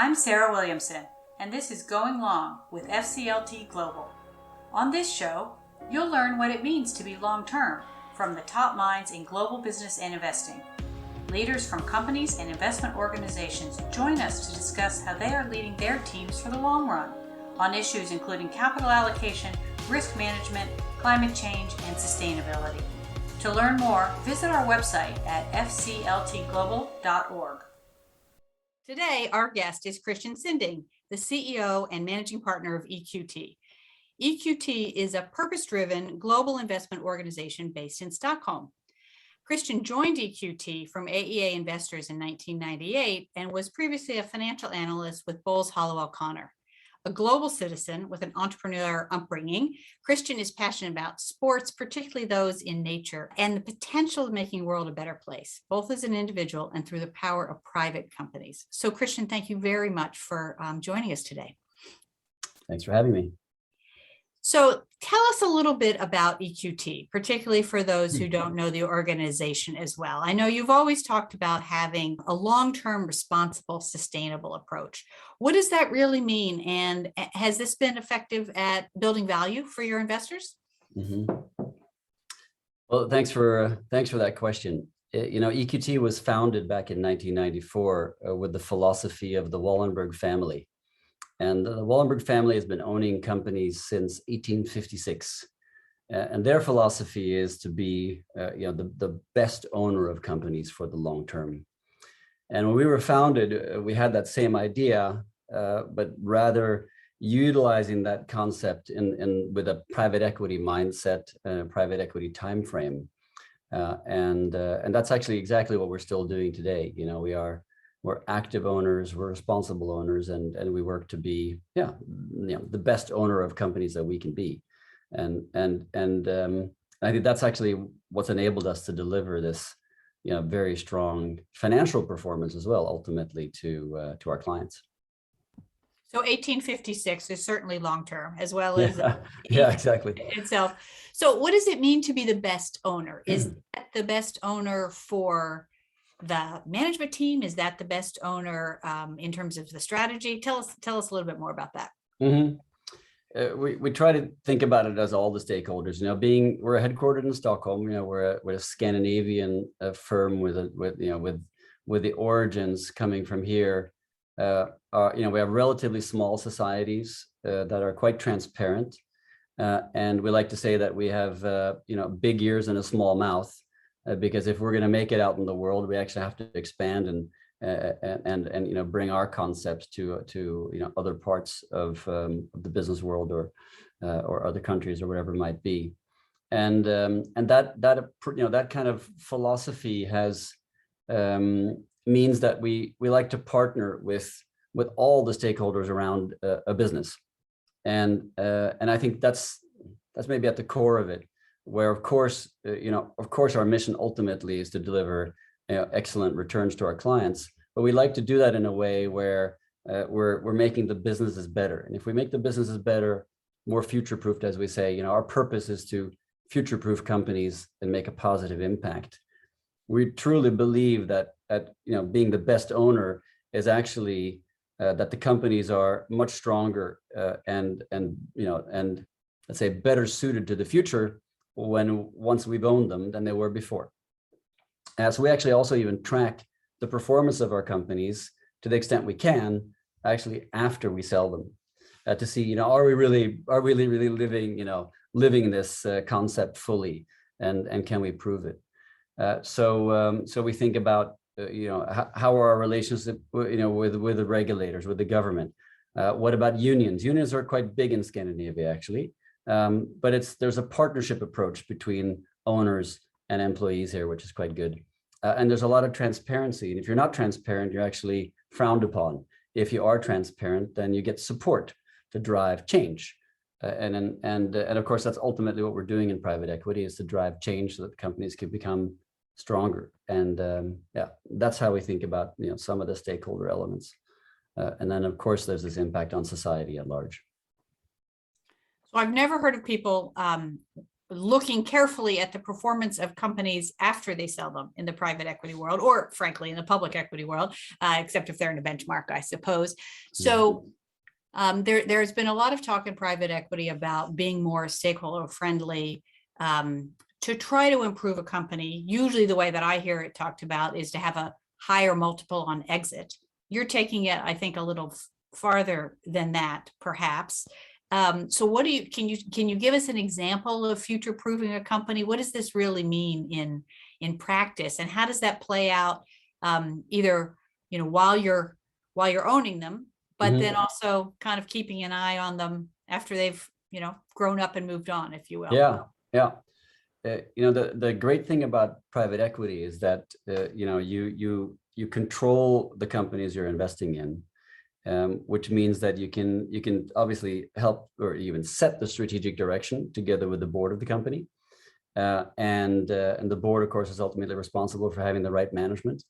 I'm Sarah Williamson, and this is Going Long with FCLT Global. On this show, you'll learn what it means to be long-term from the top minds in global business and investing. Leaders from companies and investment organizations join us to discuss how they are leading their teams for the long run on issues including capital allocation, risk management, climate change, and sustainability. To learn more, visit our website at fcltglobal.org. Today, our guest is Christian Sinding, the CEO and managing partner of EQT. EQT is a purpose-driven global investment organization based in Stockholm. Christian joined EQT from AEA Investors in 1998 and was previously a financial analyst with Bowles Hollow O'Connor. A global citizen with an entrepreneurial upbringing, Christian is passionate about sports, particularly those in nature, and the potential of making the world a better place, both as an individual and through the power of private companies. So, Christian, thank you very much for joining us today. Thanks for having me. So tell us a little bit about EQT, particularly for those who don't know the organization as well. I know you've always talked about having a long-term, responsible, sustainable approach. What does that really mean? And has this been effective at building value for your investors? Mm-hmm. Well, thanks for that question. EQT was founded back in 1994 with the philosophy of the Wallenberg family. And the Wallenberg family has been owning companies since 1856. And their philosophy is to be the best owner of companies for the long term. And when we were founded, we had that same idea, but rather utilizing that concept with a private equity mindset, private equity timeframe. And that's actually exactly what we're still doing today. We're active owners, we're responsible owners, and we work to be, the best owner of companies that we can be. And I think that's actually what's enabled us to deliver this, very strong financial performance as well, ultimately to our clients. So 1856 is certainly long-term, as well as exactly itself. So what does it mean to be the best owner? Is that the best owner for the management team? Is that the best owner in terms of the strategy? Tell us a little bit more about that. Mm-hmm. We try to think about it as all the stakeholders. We're headquartered in Stockholm. We're a Scandinavian firm with the origins coming from here. We have relatively small societies that are quite transparent, and we like to say that we have big ears and a small mouth. Because if we're going to make it out in the world, we actually have to expand and bring our concepts to other parts of the business world or other countries or whatever it might be, and that kind of philosophy has means that we like to partner with all the stakeholders around a business, and I think that's maybe at the core of it. Where of course our mission ultimately is to deliver excellent returns to our clients, but we like to do that in a way where we're making the businesses better. And if we make the businesses better, more future-proofed, as we say, our purpose is to future-proof companies and make a positive impact. We truly believe that being the best owner is actually that the companies are much stronger and let's say better suited to the future once we've owned them than they were before. So we actually also even track the performance of our companies to the extent we can, actually after we sell them, to see, are we really living this concept fully, and can we prove it? So we think about how are our relationships with the regulators, with the government. What about unions? Unions are quite big in Scandinavia, actually. But there's a partnership approach between owners and employees here, which is quite good. And there's a lot of transparency. And if you're not transparent, you're actually frowned upon. If you are transparent, then you get support to drive change. And of course, that's ultimately what we're doing in private equity, is to drive change so that companies can become stronger. And that's how we think about some of the stakeholder elements. And then, of course, there's this impact on society at large. So I've never heard of people looking carefully at the performance of companies after they sell them in the private equity world, or frankly in the public equity world, except if they're in a benchmark, I suppose. So there's been a lot of talk in private equity about being more stakeholder friendly, to try to improve a company. Usually the way that I hear it talked about is to have a higher multiple on exit. You're taking it, I think, a little farther than that, perhaps. So what do you, can you give us an example of future proofing a company? What does this really mean in practice, and how does that play out, either, while you're owning them, but then also kind of keeping an eye on them after they've, grown up and moved on, if you will? Yeah. The great thing about private equity is that, you control the companies you're investing in. Which means that you can obviously help or even set the strategic direction together with the board of the company, and the board, of course, is ultimately responsible for having the right management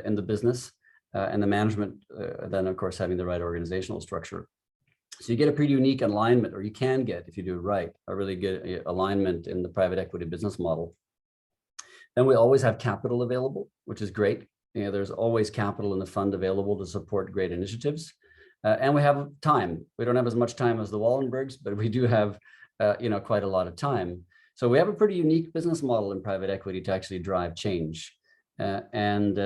in the business, and the management then, of course, having the right organizational structure. So you get a pretty unique alignment, or you can get, if you do it right, a really good alignment in the private equity business model. Then we always have capital available, which is great. There's always capital in the fund available to support great initiatives. And we have time. We don't have as much time as the Wallenbergs, but we do have, quite a lot of time. So we have a pretty unique business model in private equity to actually drive change. And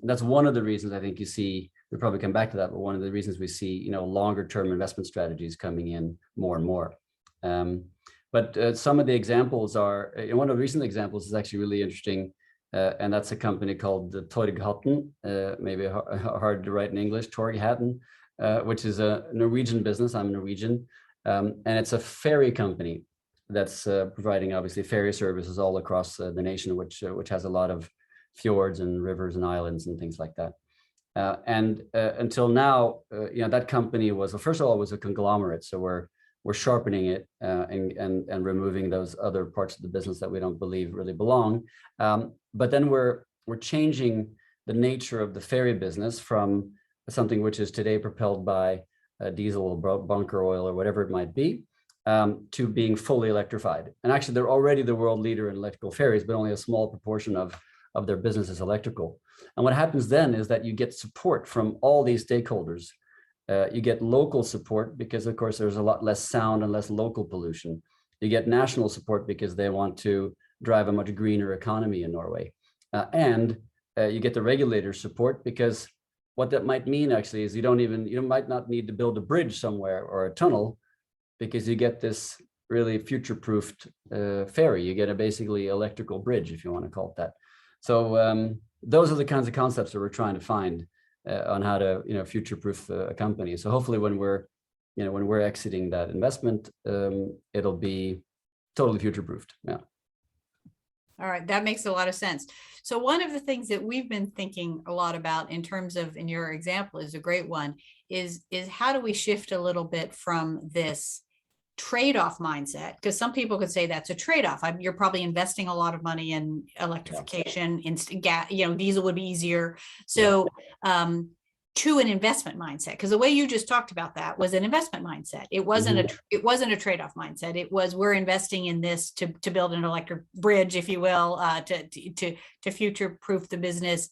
that's one of the reasons I think you see, we'll probably come back to that, but one of the reasons we see, longer term investment strategies coming in more and more. But some of the examples are, one of the recent examples is actually really interesting. And that's a company called the Torghatten, maybe hard to write in English, Torghatten, which is a Norwegian business. I'm Norwegian. And it's a ferry company that's providing, obviously, ferry services all across the nation, which has a lot of fjords and rivers and islands and things like that. And until now, that company was, first of all, it was a conglomerate. So we're sharpening it and removing those other parts of the business that we don't believe really belong. But then we're changing the nature of the ferry business from something which is today propelled by diesel or bunker oil or whatever it might be, to being fully electrified. And actually, they're already the world leader in electrical ferries, but only a small proportion of their business is electrical. And what happens then is that you get support from all these stakeholders. You get local support because, of course, there's a lot less sound and less local pollution. You get national support because they want to drive a much greener economy in Norway. And you get the regulator's support, because what that might mean actually is you might not need to build a bridge somewhere or a tunnel, because you get this really future-proofed ferry. You get a basically electrical bridge, if you want to call it that. So those are the kinds of concepts that we're trying to find on how to future-proof a company. So hopefully when we're exiting that investment, it'll be totally future-proofed. Yeah. All right, that makes a lot of sense. So one of the things that we've been thinking a lot about in terms of, in your example is a great one, is how do we shift a little bit from this trade-off mindset? Because some people could say that's a trade-off. You're probably investing a lot of money in electrification, instant gas, diesel would be easier. So to an investment mindset, because the way you just talked about that was an investment mindset. It wasn't a trade-off mindset. It was, we're investing in this to build an electric bridge, if you will, to future-proof the business.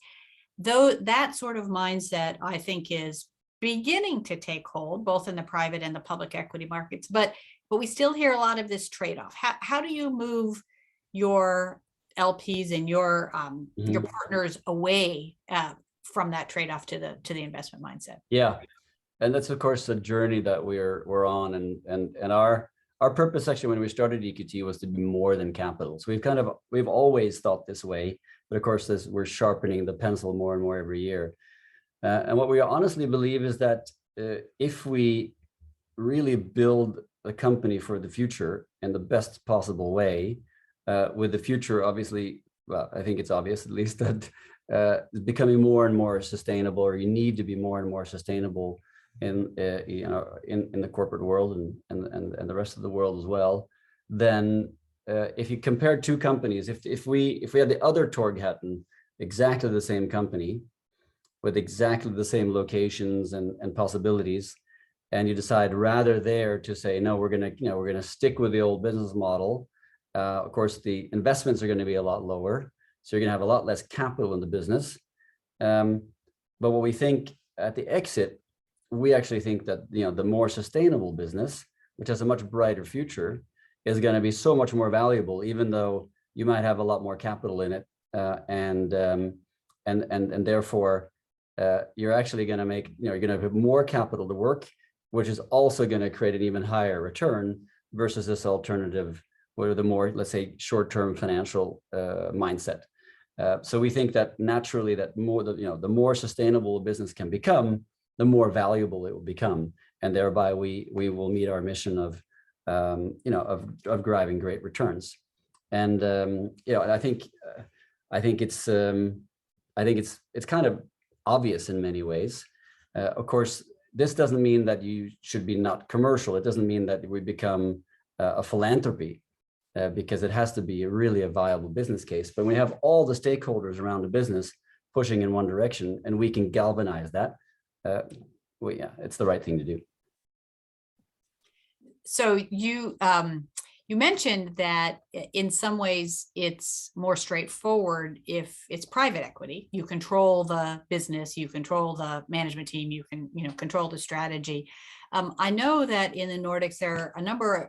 Though that sort of mindset, I think, is beginning to take hold both in the private and the public equity markets, but we still hear a lot of this trade-off. How do you move your LPs and your partners away from that trade-off to the investment mindset? Yeah, and that's, of course, a journey that we're on, and our purpose actually when we started EQT was to be more than capital. So we've always thought this way, but of course we're sharpening the pencil more and more every year. And what we honestly believe is that if we really build a company for the future in the best possible way, with the future, obviously, well, I think it's obvious at least that becoming more and more sustainable, or you need to be more and more sustainable in the corporate world and the rest of the world as well. Then if you compare two companies, if we had the other Torghatten, exactly the same company with exactly the same locations and possibilities, and you decide rather there to say, no, we're gonna stick with the old business model, Of course, the investments are going to be a lot lower. So you're going to have a lot less capital in the business. But what we think at the exit, we actually think that the more sustainable business, which has a much brighter future, is going to be so much more valuable, even though you might have a lot more capital in it, and therefore you're actually going to make you're going to have more capital to work, which is also going to create an even higher return versus this alternative, where the more, let's say, short-term financial mindset. So we think that naturally, that the more sustainable a business can become, the more valuable it will become, and thereby we will meet our mission of driving great returns. And I think it's kind of obvious in many ways. Of course, this doesn't mean that you should be not commercial. It doesn't mean that we become a philanthropy, because it has to be really a viable business case. But we have all the stakeholders around the business pushing in one direction, and we can galvanize that. It's the right thing to do. So you mentioned that in some ways it's more straightforward if it's private equity. You control the business, you control the management team, you can control the strategy. I know that in the Nordics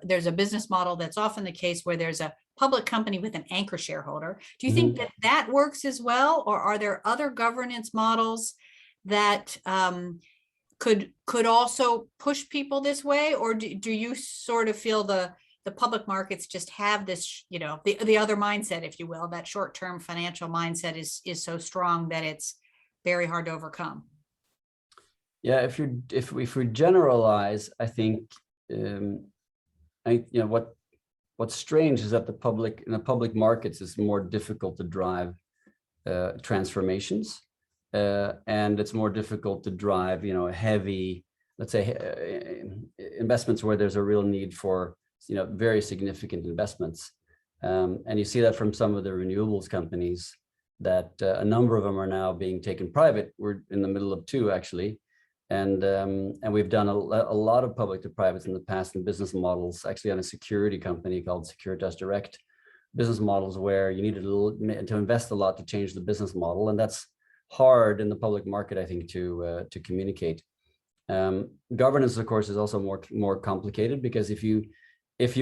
there's a business model that's often the case where there's a public company with an anchor shareholder. Do you think that works as well, or are there other governance models that could also push people this way, or do you sort of feel the public markets just have this, the other mindset, if you will, that short-term financial mindset is so strong that it's very hard to overcome? Yeah, if we generalize, I think what's strange is that in the public markets, it's more difficult to drive transformations, and it's more difficult to drive heavy, let's say, investments where there's a real need for very significant investments. And you see that from some of the renewables companies, that a number of them are now being taken private. We're in the middle of two, actually. And we've done a lot of public to privates in the past, in business models, actually on a security company called Securitas Direct, business models where you needed to invest a lot to change the business model. And that's hard in the public market, I think, to communicate. Governance, of course, is also more complicated, because if you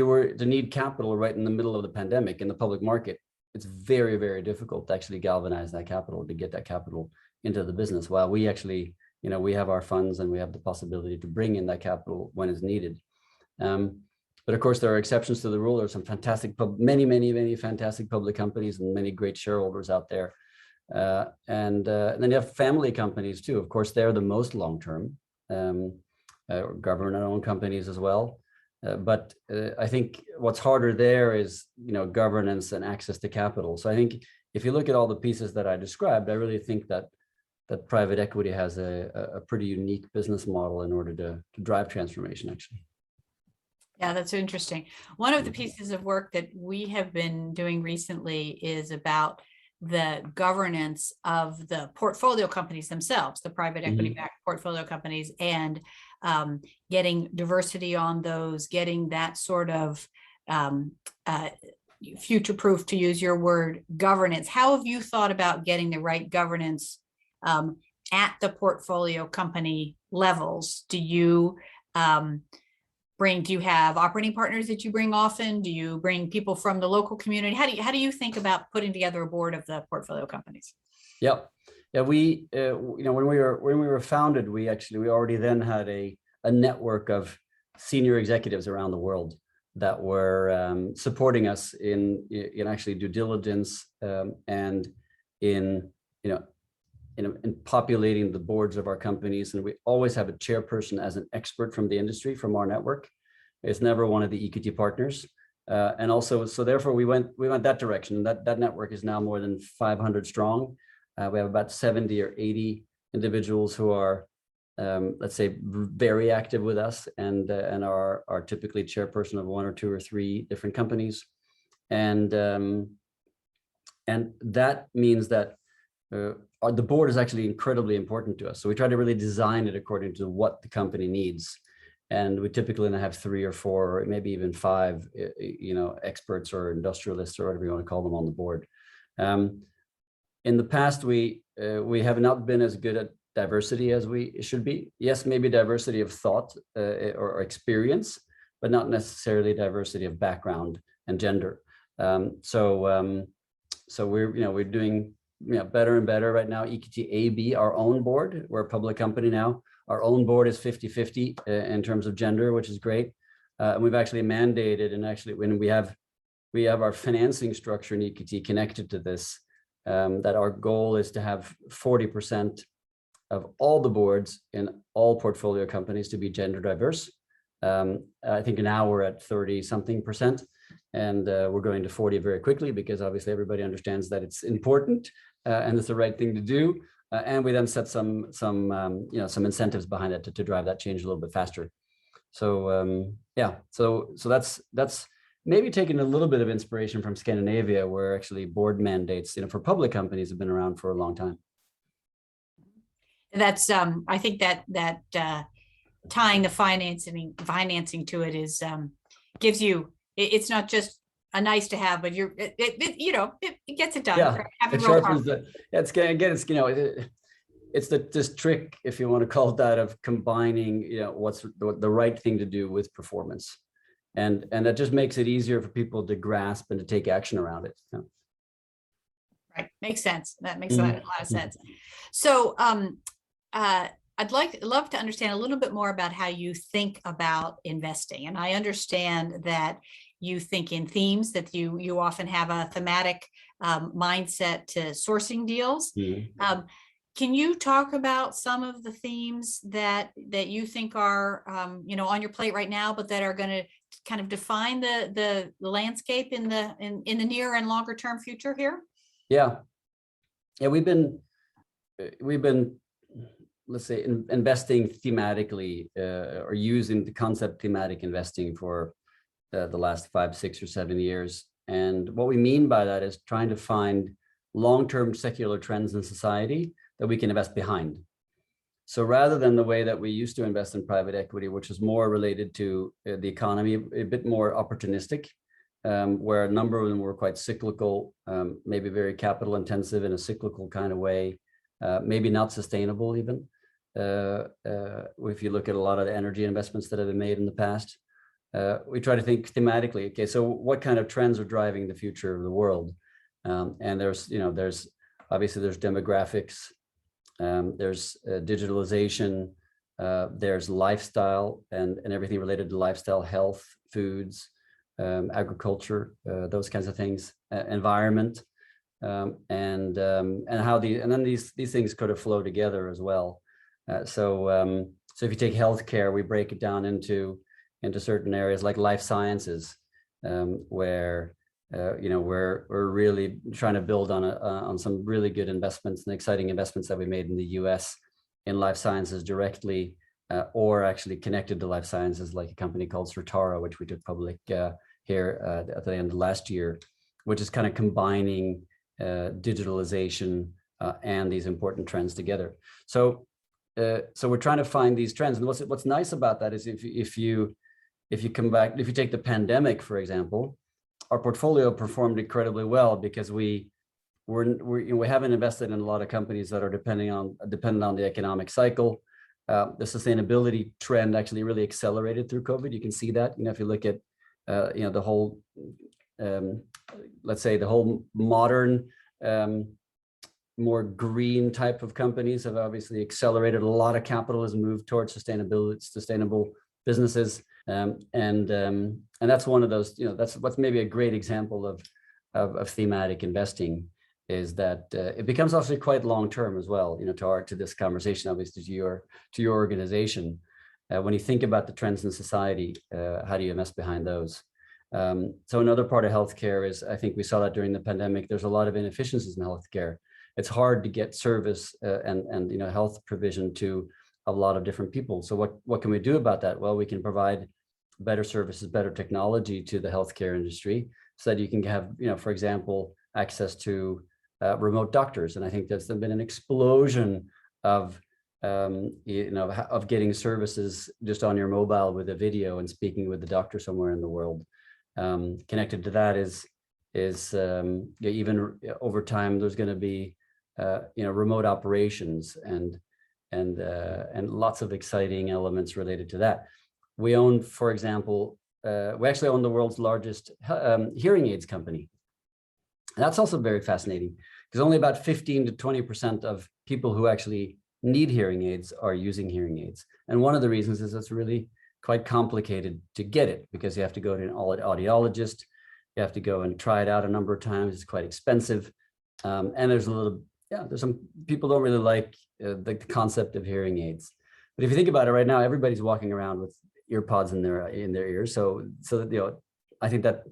were to need capital right in the middle of the pandemic in the public market, it's very, very difficult to actually galvanize that capital, to get that capital into the business. While we actually, we have our funds and we have the possibility to bring in that capital when it's needed. But of course, there are exceptions to the rule. There are some fantastic, many fantastic public companies and many great shareholders out there. And then you have family companies too. Of course, they're the most long-term, government-owned companies as well. But I think what's harder there is, governance and access to capital. So I think if you look at all the pieces that I described, I really think that private equity has a pretty unique business model in order to drive transformation, actually. Yeah, that's interesting. One of the pieces of work that we have been doing recently is about the governance of the portfolio companies themselves, the private equity-backed portfolio companies, and getting diversity on those, getting that sort of future-proof, to use your word, governance. How have you thought about getting the right governance at the portfolio company levels? Do you have operating partners that you bring often? Do you bring people from the local community? How do you think about putting together a board of the portfolio companies? Yeah. We when we were founded, we already then had a network of senior executives around the world that were supporting us in actually due diligence, and in populating the boards of our companies. And we always have a chairperson as an expert from the industry, from our network. It's never one of the EQT partners. And also, so therefore we went that direction. That network is now more than 500 strong. We have about 70 or 80 individuals who are, let's say, very active with us, and are typically chairperson of one or two or three different companies. And that means that the board is actually incredibly important to us. So we try to really design it according to what the company needs. And we typically have 3 or 4, or maybe even 5, experts or industrialists or whatever you want to call them on the board. In the past, we have not been as good at diversity as we should be. Yes, maybe diversity of thought or experience, but not necessarily diversity of background and gender. So we're doing better and better right now. EQT AB, our own board, we're a public company now. Our own board is 50-50 in terms of gender, which is great. And we've actually mandated, and actually when we have our financing structure in EQT connected to this, that our goal is to have 40% of all the boards in all portfolio companies to be gender diverse. I think now we're at 30-something%, and we're going to 40 very quickly, because obviously everybody understands that it's important and it's the right thing to do. And we then set some incentives behind it to drive that change a little bit faster. So so that's maybe taking a little bit of inspiration from Scandinavia, where actually board mandates, for public companies have been around for a long time. That's I think that tying the financing to it is gives you, it's not just a nice to have, but it gets it done. Yeah, it sharpens it's this trick, if you want to call it that, of combining what's the right thing to do with performance, and that just makes it easier for people to grasp and to take action around it. Right, makes sense. That makes a lot of sense. So I'd love to understand a little bit more about how you think about investing. And I understand that you think in themes, that you often have a thematic mindset to sourcing deals. Can you talk about some of the themes that you think are on your plate right now, but that are going to kind of define the landscape in the near and longer term future here? Yeah, we've been let's say investing thematically or using the concept thematic investing for the last 5, 6, or 7 years. And what we mean by that is trying to find long-term secular trends in society that we can invest behind. So rather than the way that we used to invest in private equity, which is more related to the economy, a bit more opportunistic, where a number of them were quite cyclical, maybe very capital intensive in a cyclical kind of way, maybe not sustainable even. If you look at a lot of the energy investments that have been made in the past, we try to think thematically. Okay, so what kind of trends are driving the future of the world? And there's obviously there's demographics, there's digitalization, there's lifestyle and everything related to lifestyle, health, foods, agriculture, those kinds of things, environment, and then these things could have flow together as well. So if you take healthcare, we break it down into certain areas like life sciences, where we're really trying to build on some really good investments and exciting investments that we made in the US in life sciences directly, or actually connected to life sciences, like a company called Certara, which we took public here at the end of last year, which is kind of combining digitalization and these important trends together. So we're trying to find these trends, and what's nice about that is if you take the pandemic, for example, our portfolio performed incredibly well because we haven't invested in a lot of companies that are dependent on the economic cycle. The sustainability trend actually really accelerated through COVID. You can see that, if you look at the whole, let's say the whole modern, more green type of companies have obviously accelerated. A lot of capital has moved towards sustainable businesses. And that's one of those, that's what's maybe a great example of thematic investing, is that it becomes actually quite long-term as well, to this conversation, obviously to your organization. When you think about the trends in society, how do you invest behind those? So another part of healthcare is, I think we saw that during the pandemic, there's a lot of inefficiencies in healthcare. It's hard to get service and health provision to a lot of different people. So what can we do about that? Well, we can provide better services, better technology to the healthcare industry, so that you can have, for example, access to remote doctors. And I think there's been an explosion of of getting services just on your mobile with a video and speaking with the doctor somewhere in the world. Connected to that is even over time, there's going to be remote operations and lots of exciting elements related to that. We own, for example, we actually own the world's largest hearing aids company. And that's also very fascinating because only about 15 to 20% of people who actually need hearing aids are using hearing aids. And one of the reasons is it's really quite complicated to get it because you have to go to an audiologist, you have to go and try it out a number of times. It's quite expensive. And there's some people don't really like the concept of hearing aids. But if you think about it right now, everybody's walking around with ear pods in their ears. So I think that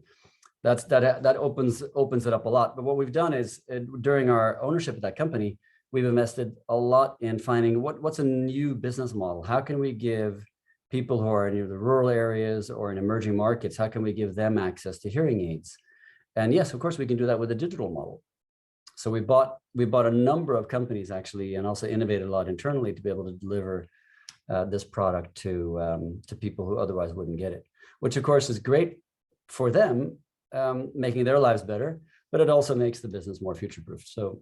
opens it up a lot. But what we've done is during our ownership of that company, we've invested a lot in finding what's a new business model. How can we give people who are in the rural areas or in emerging markets, how can we give them access to hearing aids? And yes, of course, we can do that with a digital model. So we bought a number of companies actually, and also innovated a lot internally to be able to deliver this product to people who otherwise wouldn't get it, which of course is great for them, making their lives better, but it also makes the business more future-proof. So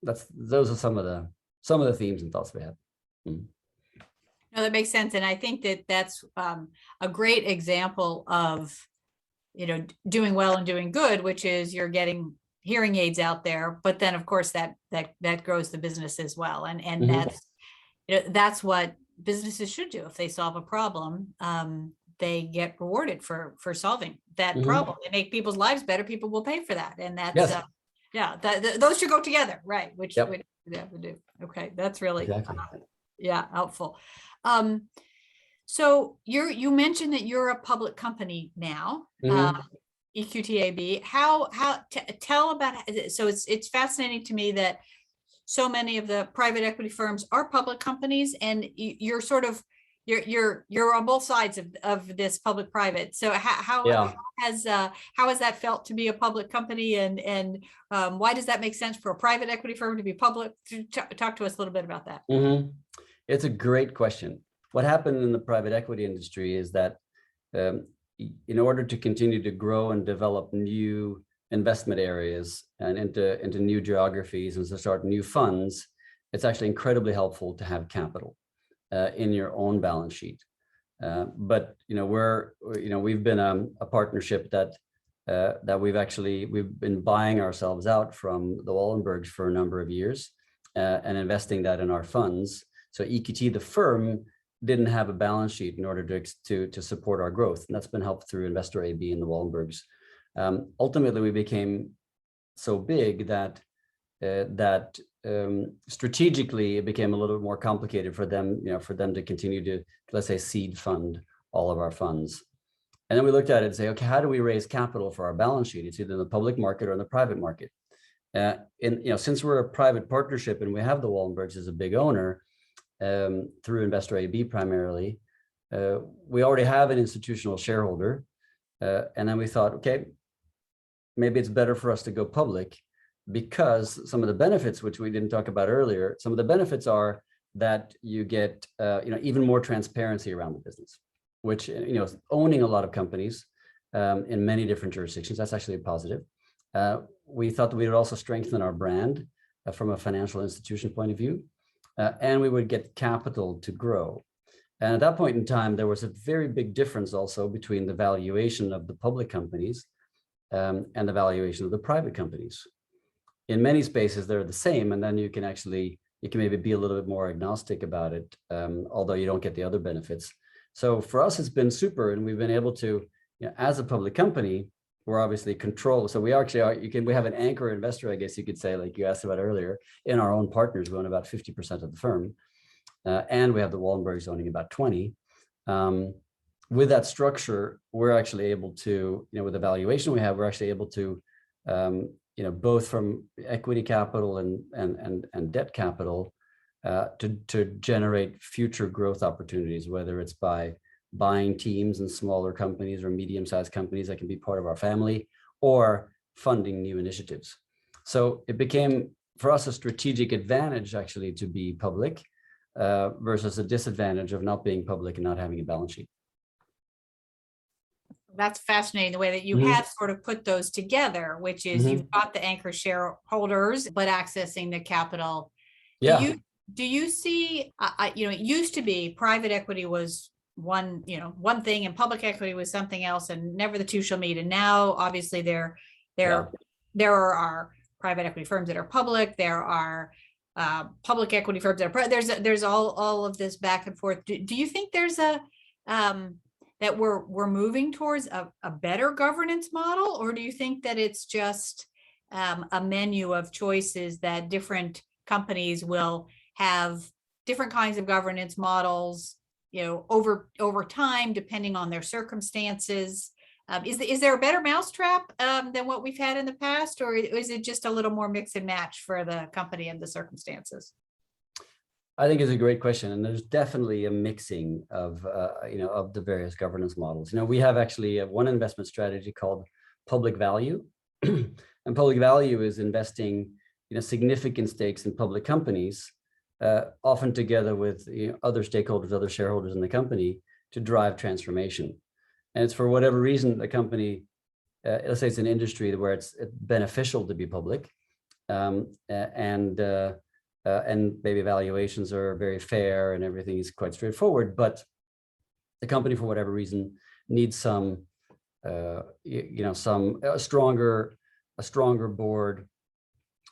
those are some of the themes and thoughts we have. No, that makes sense. And I think that that's a great example of, doing well and doing good, which is you're getting hearing aids out there, but then of course that grows the business as well. And that's what businesses should do. If they solve a problem, they get rewarded for solving that problem. They make people's lives better. People will pay for that. And that's, those should go together, right? Which we have to do. Okay. That's really, helpful. So you mentioned that you're a public company now, EQTAB. Tell about, so it's fascinating to me that so many of the private equity firms are public companies, and you're sort of, you're on both sides of this public-private. So how has that felt to be a public company, and why does that make sense for a private equity firm to be public? Talk to us a little bit about that. It's a great question. What happened in the private equity industry is that in order to continue to grow and develop new investment areas and into new geographies and to start new funds, it's actually incredibly helpful to have capital in your own balance sheet. But we've been a partnership that we've been buying ourselves out from the Wallenbergs for a number of years and investing that in our funds. So EQT, the firm, didn't have a balance sheet in order to support our growth, and that's been helped through Investor AB and the Wallenbergs. Ultimately, we became so big that strategically it became a little bit more complicated for them, to continue to, let's say, seed fund all of our funds. And then we looked at it and say, okay, how do we raise capital for our balance sheet? It's either in the public market or in the private market. Since we're a private partnership and we have the Wallenbergs as a big owner, through Investor AB primarily, we already have an institutional shareholder. And then we thought, okay, maybe it's better for us to go public, because some of the benefits, which we didn't talk about earlier, some of the benefits are that you get even more transparency around the business, which, owning a lot of companies in many different jurisdictions, that's actually a positive. We thought that we would also strengthen our brand from a financial institution point of view. And we would get capital to grow. And at that point in time, there was a very big difference also between the valuation of the public companies and the valuation of the private companies. In many spaces, they're the same, and then you can maybe be a little bit more agnostic about it, although you don't get the other benefits. So for us, it's been super, and we've been able to, as a public company, we're obviously controlled. So we actually are, we have an anchor investor, I guess you could say, like you asked about earlier, in our own partners. We own about 50% of the firm. And we have the Wallenbergs owning about 20. With that structure, we're actually able to, with the valuation we have, we're actually able to, both from equity capital and debt capital, to generate future growth opportunities, whether it's by buying teams and smaller companies or medium-sized companies that can be part of our family, or funding new initiatives. So it became, for us, a strategic advantage actually to be public, versus a disadvantage of not being public and not having a balance sheet. That's fascinating, the way that you Mhm. have sort of put those together, which is you've got the anchor shareholders, but accessing the capital. Yeah. Do you see, it used to be private equity was one thing and public equity was something else, and never the two shall meet. And now obviously there are private equity firms that are public. There are public equity firms that are there's all of this back and forth. Do you think there's that we're moving towards a better governance model, or do you think that it's just a menu of choices that different companies will have different kinds of governance models, over time, depending on their circumstances? Is there a better mousetrap than what we've had in the past, or is it just a little more mix and match for the company and the circumstances? I think it's a great question, and there's definitely a mixing of of the various governance models. We have actually one investment strategy called public value, and public value is investing significant stakes in public companies, often together with other stakeholders, other shareholders in the company, to drive transformation. And it's for whatever reason the company, let's say it's an industry where it's beneficial to be public, and maybe valuations are very fair and everything is quite straightforward, but the company, for whatever reason, needs a stronger board,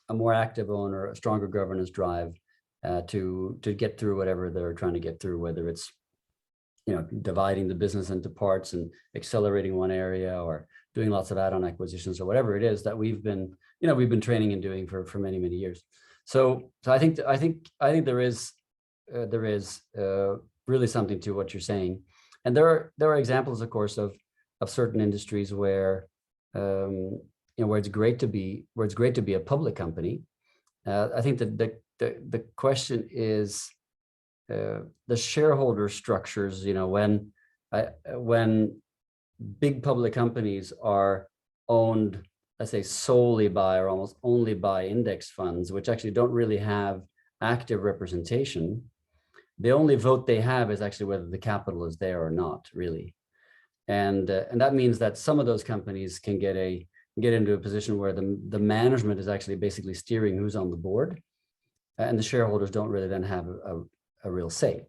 a more active owner, a stronger governance drive to get through whatever they're trying to get through, whether it's dividing the business into parts and accelerating one area, or doing lots of add-on acquisitions, or whatever it is that we've been training and doing for many, many years. So I think there is really something to what you're saying, and there are examples, of course, of certain industries where where it's great to be a public company. I think that the question is the shareholder structures. When big public companies are owned, let's say, solely by or almost only by index funds, which actually don't really have active representation, the only vote they have is actually whether the capital is there or not, really. And that means that some of those companies can get into a position where the management is actually basically steering who's on the board, and the shareholders don't really then have a real say.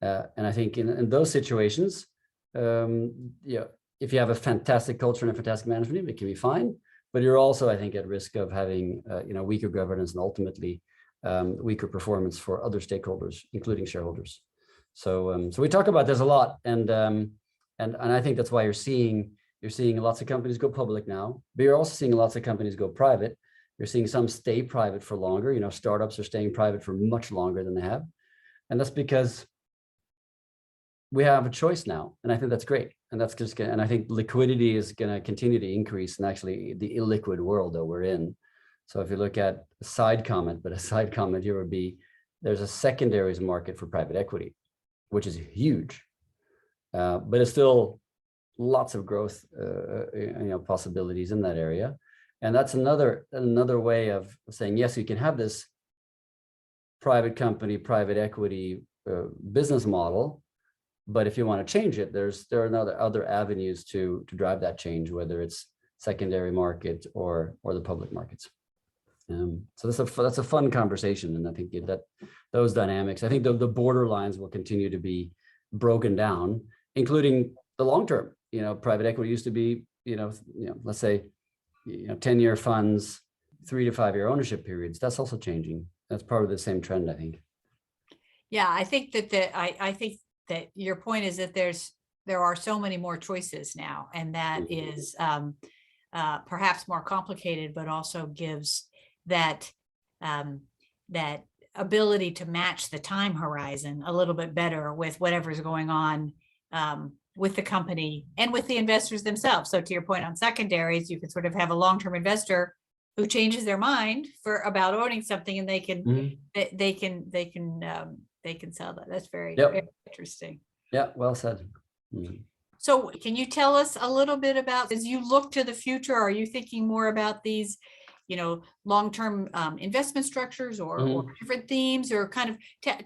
And I think in those situations, if you have a fantastic culture and a fantastic management team, it can be fine. But you're also, I think, at risk of having weaker governance and ultimately weaker performance for other stakeholders, including shareholders. So we talk about this a lot, and I think that's why you're seeing lots of companies go public now, but you're also seeing lots of companies go private. You're seeing some stay private for longer. Startups are staying private for much longer than they have, and that's because we have a choice now, and I think that's great. And that's just and I think liquidity is going to continue to increase in actually the illiquid world that we're in. So if you look at a side comment here would be, there's a secondaries market for private equity, which is huge, but it's still lots of growth possibilities in that area. And that's another way of saying, yes, you can have this private company, private equity business model, but if you want to change it, there are other avenues to drive that change, whether it's secondary market or the public markets. So that's a fun conversation, and I think that those dynamics, I think the border lines will continue to be broken down, including the long term. Private equity used to be, let's say, 10-year funds, 3 to 5 year ownership periods. That's also changing. That's part of the same trend, I think. Yeah, I think I think that your point is that there are so many more choices now, and that is perhaps more complicated, but also gives that ability to match the time horizon a little bit better with whatever's going on with the company and with the investors themselves. So to your point on secondaries, you can sort of have a long-term investor who changes their mind about owning something, and they can sell that. That's very, very interesting. Yeah, well said. So can you tell us a little bit about, as you look to the future, are you thinking more about these long-term investment structures or Mhm. different themes, or kind of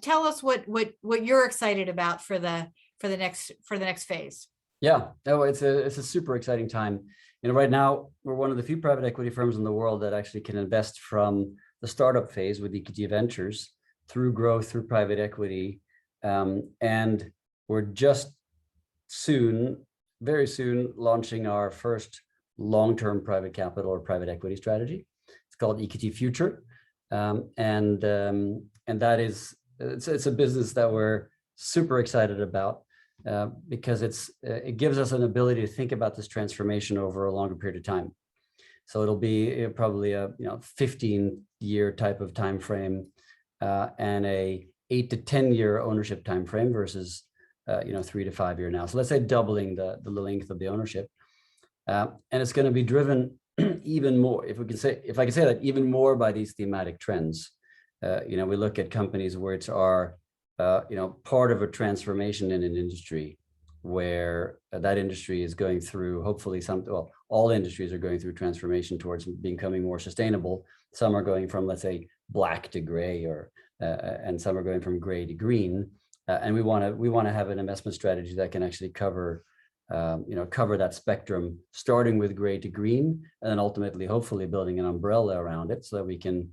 tell us what you're excited about for the next phase. Yeah, no, it's a super exciting time. Right now we're one of the few private equity firms in the world that actually can invest from the startup phase with EQT Ventures through growth, through private equity, and we're just very soon, launching our first long-term private capital or private equity strategy. It's called EQT Future, and that is it's a business that we're super excited about. Because it gives us an ability to think about this transformation over a longer period of time. So it'll be probably a 15-year type of time frame, and a 8 to 10-year ownership time frame versus 3 to 5 year now. So let's say doubling the length of the ownership, and it's going to be driven even more, if I can say that, even more by these thematic trends. We look at companies which are part of a transformation in an industry where that industry is going through, hopefully all industries are going through transformation towards becoming more sustainable. Some are going from, let's say, black to gray, and some are going from gray to green. And we want to have an investment strategy that can actually cover that spectrum, starting with gray to green, and then ultimately, hopefully, building an umbrella around it so that we can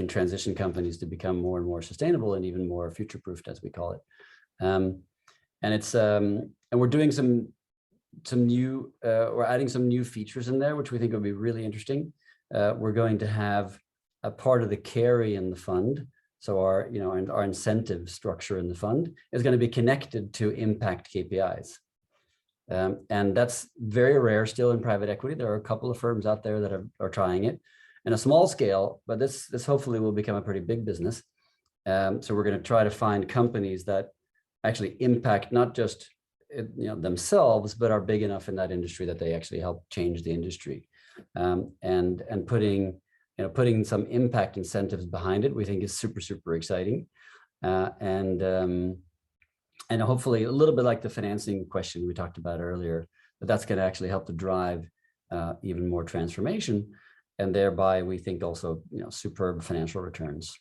transition companies to become more and more sustainable and even more future-proofed, as we call it. And we're doing some new, we're adding some new features in there, which we think will be really interesting. We're going to have a part of the carry in the fund. So our incentive structure in the fund is going to be connected to impact KPIs. And that's very rare still in private equity. There are a couple of firms out there that are trying it in a small scale, but this hopefully will become a pretty big business. So we're going to try to find companies that actually impact not just themselves, but are big enough in that industry that they actually help change the industry. And putting some impact incentives behind it, we think is super, super exciting. And hopefully a little bit like the financing question we talked about earlier, that's going to actually help to drive even more transformation, and thereby we think also superb financial returns.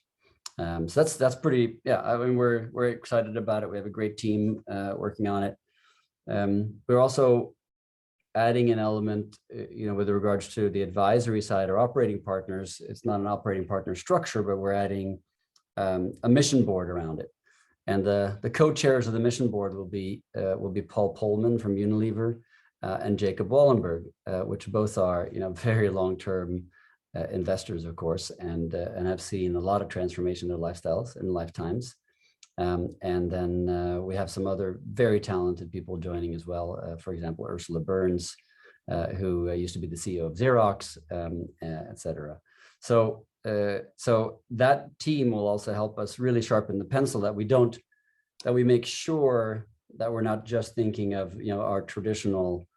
So that's pretty, I mean, we're excited about it. We have a great team working on it. We're also adding an element, with regards to the advisory side or operating partners. It's not an operating partner structure, but we're adding a mission board around it. And the co-chairs of the mission board will be Paul Polman from Unilever and Jacob Wallenberg, which both are very long-term investors, of course, and have seen a lot of transformation in their lifestyles and lifetimes. And then we have some other very talented people joining as well. For example, Ursula Burns, who used to be the CEO of Xerox, et cetera. So that team will also help us really sharpen the pencil, that we make sure that we're not just thinking of our traditional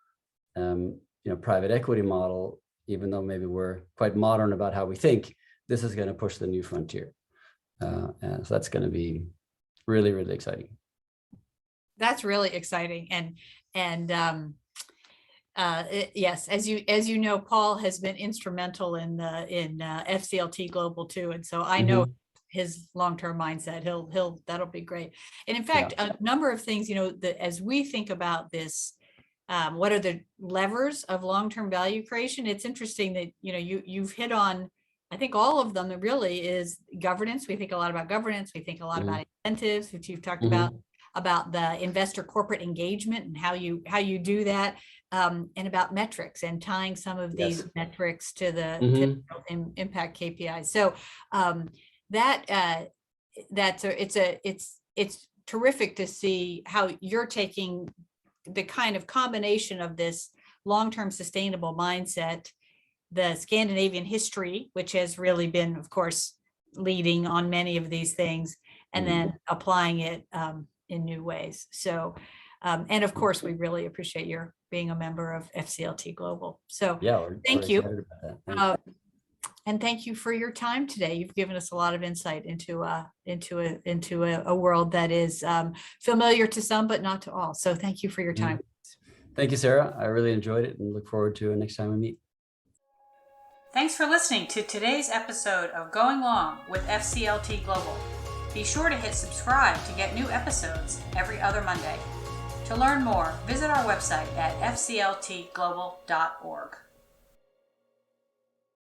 private equity model, even though maybe we're quite modern about how we think. This is going to push the new frontier, and so that's going to be really, really exciting. That's really exciting, and yes, as you know, Paul has been instrumental in FCLT Global too, and so I know his long-term mindset. That'll be great. And in fact, a number of things, as we think about this, what are the levers of long-term value creation? It's interesting that you've hit on, I think, all of them. It really is governance. We think a lot about governance. We think a lot about incentives, which you've talked about the investor corporate engagement and how you do that, and about metrics and tying some of these metrics to the to impact KPIs. So it's terrific to see how you're taking the kind of combination of this long-term sustainable mindset, the Scandinavian history, which has really been, of course, leading on many of these things, and then applying it in new ways. So, and of course, we really appreciate your being a member of FCLT Global. So thank you. And thank you for your time today. You've given us a lot of insight into a world that is familiar to some, but not to all. So thank you for your time. Thank you, Sarah. I really enjoyed it and look forward to next time we meet. Thanks for listening to today's episode of Going Long with FCLT Global. Be sure to hit subscribe to get new episodes every other Monday. To learn more, visit our website at fcltglobal.org.